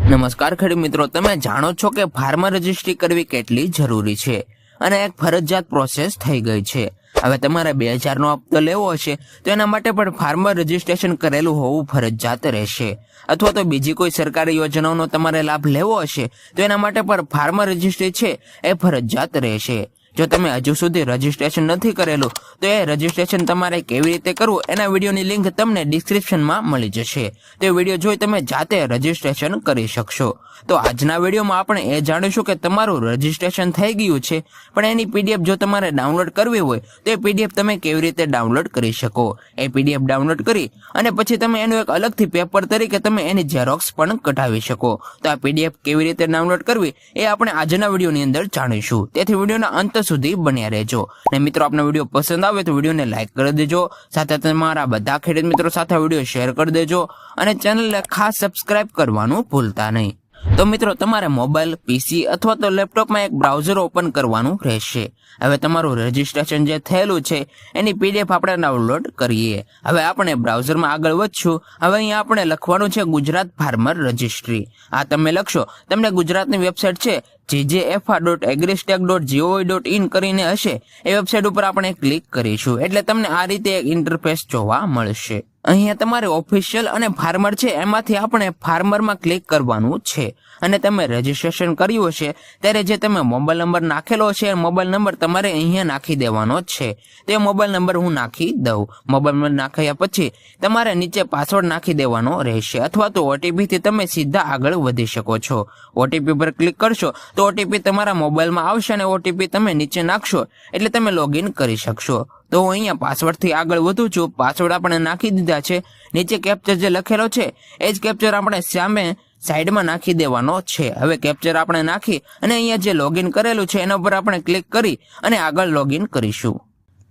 નમસ્કાર ખેડૂત મિત્રો, તમે જાણો છો કે ફાર્મર રજિસ્ટ્રી કરવી કેટલી જરૂરી છે અને એક ફરજિયાત પ્રોસેસ થઈ ગઈ છે। હવે તમારે 2000 નો હપ્તો લેવો હશે તો એના માટે પણ ફાર્મર રજિસ્ટ્રેશન કરેલું હોવું ફરજિયાત રહેશે, અથવા તો બીજી કોઈ સરકારી યોજનાઓનો તમારે લાભ લેવો હશે તો એના માટે પણ ફાર્મર રજિસ્ટ્રી છે એ ફરજિયાત રહેશે। જો તમે હજુ સુધી રજિસ્ટ્રેશન નથી કરેલું તો એ રજિસ્ટ્રેશન તમારે કેવી રીતે કરવું એના વિડીયોની લિંક તમને ડિસ્ક્રિપ્શનમાં મળી જશે, તો એ વિડીયો જોઈ તમે જાતે રજિસ્ટ્રેશન કરી શકશો। તો આજના વિડીયોમાં આપણે એ જાણીશું કે તમારું રજિસ્ટ્રેશન થઈ ગયું છે પણ એની પીડીએફ જો તમારે ડાઉનલોડ કરવી હોય તો એ પીડીએફ તમે કેવી રીતે ડાઉનલોડ કરી શકો। એ પીડીએફ ડાઉનલોડ કરી અને પછી તમે એનું એક અલગથી પેપર તરીકે તમે એની ઝેરોક્સ પણ કઢાવી શકો। તો આ પીડીએફ કેવી રીતે ડાઉનલોડ કરવી એ આપણે આજના વિડીયોની અંદર જાણીશું, તેથી વિડીયોના અંત સુધી બન્યા રહેજો। અને મિત્રો, આપનો વિડીયો પસંદ આવે તો વિડીયોને લાઈક કરી દેજો, સાથે તમારા બધા ખેડૂત મિત્રો સાથે વિડીયો શેર કરી દેજો અને ચેનલને ખાસ સબસ્ક્રાઇબ કરવાનું ભૂલતા નહીં। તો મિત્રો, તમારે મોબાઈલ, પીસી અથવા તો લેપટોપમાં એક બ્રાઉઝર ઓપન કરવાનું રહેશે। હવે તમારું રજિસ્ટ્રેશન જે થયેલું છે એની પીડીએફ આપણે ડાઉનલોડ કરીએ। હવે આપણે બ્રાઉઝરમાં આગળ વધશું। હવે અહીંયા આપણે લખવાનું છે ગુજરાત ફાર્મર રજિસ્ટ્રી। આ તમે લખશો, તમને ગુજરાતની વેબસાઇટ છે jjfa.agristek.gov.in કરીને હશે, એ વેબસાઇટ ઉપર આપણે ક્લિક કરીશું એટલે તમને આ રીતે એક ઇન્ટરફેસ જોવા મળશે। અહીંયા તમારે ઓફિશિયલ અને ફાર્મર છે એમાંથી આપણે ફાર્મરમાં ક્લિક કરવાનું છે અને તમે રજીસ્ટ્રેશન કર્યું હશે ત્યારે જે તમે મોબાઈલ નંબર નાખેલો હશે એ મોબાઈલ નંબર તમારે અહીંયા નાખી દેવાનો છે। તે મોબાઈલ નંબર હું નાખી દઉં। મોબાઈલ નંબર નાખ્યા પછી તમારે નીચે પાસવર્ડ નાખી દેવાનો રહેશે, અથવા તો ઓટીપી થી તમે સીધા આગળ વધી શકો છો। ઓટીપી પર ક્લિક કરશો તો ઓટીપી તમારા મોબાઈલમાં આવશે અને ઓટીપી તમે નીચે નાખશો એટલે તમે લોગિન કરી શકશો। તો હું અહીંયા પાસવર્ડ થી આગળ વધું છું। પાસવર્ડ આપણે નાખી દીધા છે, નીચે કેપ્ચર જે લખેલો છે એ જ કેપ્ચર આપણે સામે સાઈડમાં નાખી દેવાનો છે। હવે કેપ્ચર આપણે નાખી અને અહીંયા જે લોગિન કરેલું છે એના ઉપર આપણે ક્લિક કરી અને આગળ લોગિન કરીશું।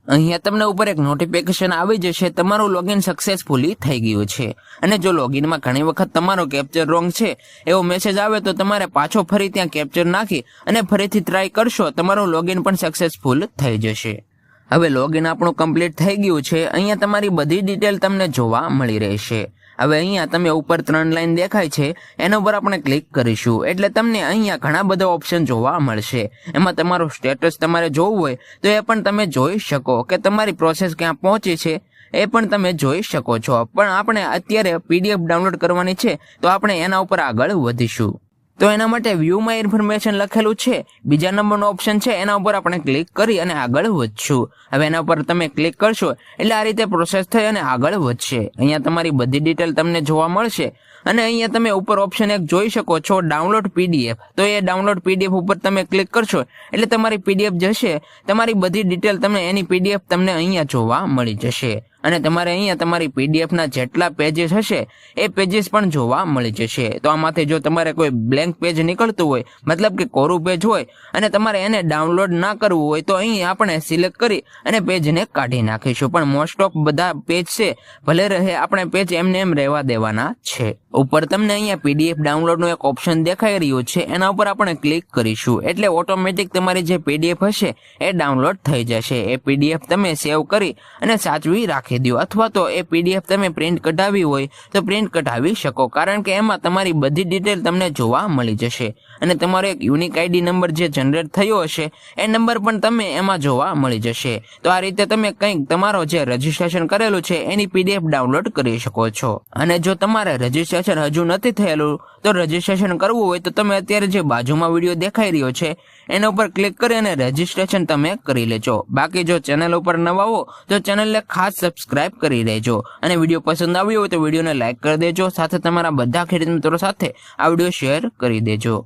અહીંયા તમને ઉપર એક નોટિફિકેશન આવી જશે, તમારું લોગિન સક્સેસફુલી થઈ ગયું છે। અને જો લોગિનમાં ઘણી વખત તમારો કેપ્ચર રોંગ છે એવો મેસેજ આવે તો તમારે પાછો ફરી ત્યાં કેપ્ચર નાખી અને ફરીથી ટ્રાય કરશો, તમારું લોગિન પણ સક્સેસફુલ થઈ જશે। હવે લોગિન આપણું કમ્પ્લીટ થઈ ગયું છે। અહીંયા તમારી બધી ડિટેલ તમને જોવા મળી રહેશે। હવે અહીંયા તમે ઉપર 3 લાઈન દેખાય છે એના ઉપર આપણે ક્લિક કરીશું એટલે તમને અહીંયા ઘણા બધા ઓપ્શન જોવા મળશે। એમાં તમારું સ્ટેટસ તમારે જોવું હોય તો એ પણ તમે જોઈ શકો કે તમારી પ્રોસેસ ક્યાં પહોંચી છે એ પણ તમે જોઈ શકો છો। પણ આપણે અત્યારે પીડીએફ ડાઉનલોડ કરવાની છે તો આપણે એના ઉપર આગળ વધીશું। તો એના માટે વ્યૂ માય ઇન્ફોર્મેશન લખેલું છે, બીજા નંબરનો ઓપ્શન છે એના ઉપર આપણે ક્લિક કરી અને આગળ વધશું। હવે એના ઉપર તમે ક્લિક કરશો એટલે આ રીતે પ્રોસેસ થઈ અને આગળ વધશે। અહીંયા તમારી બધી ડિટેલ તમને જોવા મળશે અને અહીંયા તમે ઉપર ઓપ્શન એક જોઈ શકો છો ડાઉનલોડ પીડીએફ। તો એ ડાઉનલોડ પીડીએફ ઉપર તમે ક્લિક કરશો એટલે તમારી પીડીએફ જશે, તમારી બધી ડિટેલ તમને એની પીડીએફ તમને અહીંયા જોવા મળી જશે અને તમારે અહીંયા તમારી પીડીએફ ના જેટલા પેजेस હશે એ પેजेस પણ જોવા મળી જશે। તો આમાંથી જો તમારે કોઈ બ્લેન્ક પેજ નીકળતું હોય, મતલબ કે કોરું પેજ હોય અને તમારે એને ડાઉનલોડ ના કરવું હોય તો અહીં આપણે સિલેક્ટ કરી અને પેજને કાઢી નાખીશું। પણ મોસ્ટ ઓફ બધા પેજ છે ભલે રહે, આપણે પેજ એમને એમ રહેવા દેવાના છે। ઉપર તમને અહીંયા પીડીએફ ડાઉનલોડનું એક ઓપ્શન દેખાઈ રહ્યું છે, એના ઉપર આપણે ક્લિક કરીશું એટલે ઓટોમેટિક તમારી જે પીડીએફ હશે એ ડાઉનલોડ થઈ જશે। એ પીડીએફ તમે સેવ કરી અને સાચવી રાખી દો, અથવા તો એ પીડીએફ તમે પ્રિન્ટ કઢાવી હોય તો પ્રિન્ટ કઢાવી શકો, કારણ કે એમાં તમારી બધી ડિટેલ તમને જોવા મળી જશે અને તમારો એક યુનિક આઈડી નંબર જે જનરેટ થયો હશે એ નંબર પણ તમે એમાં જોવા મળી જશે। તો આ રીતે તમે કંઈક તમારો જે રજીસ્ટ્રેશન કરેલું છે એની પીડીએફ ડાઉનલોડ કરી શકો છો। અને જો તમારે રજીસ્ટ્રેશન હજુ નથી થયેલું તો રજીસ્ટ્રેશન કરવું હોય તો તમે અત્યારે જે બાજુમાં વિડીયો દેખાઈ રહ્યો છે એના ઉપર ક્લિક કરી અને રજીસ્ટ્રેશન તમે કરી લેજો। બાકી જો ચેનલ ઉપર નવા હો તો ચેનલને ખાસ સબસ્ક્રાઇબ કરી લેજો અને વિડીયો પસંદ આવ્યો હોય તો વિડીયોને લાઈક કરી દેજો, સાથે તમારા બધા ખેડૂત મિત્રો સાથે આ વિડીયો શેર કરી દેજો।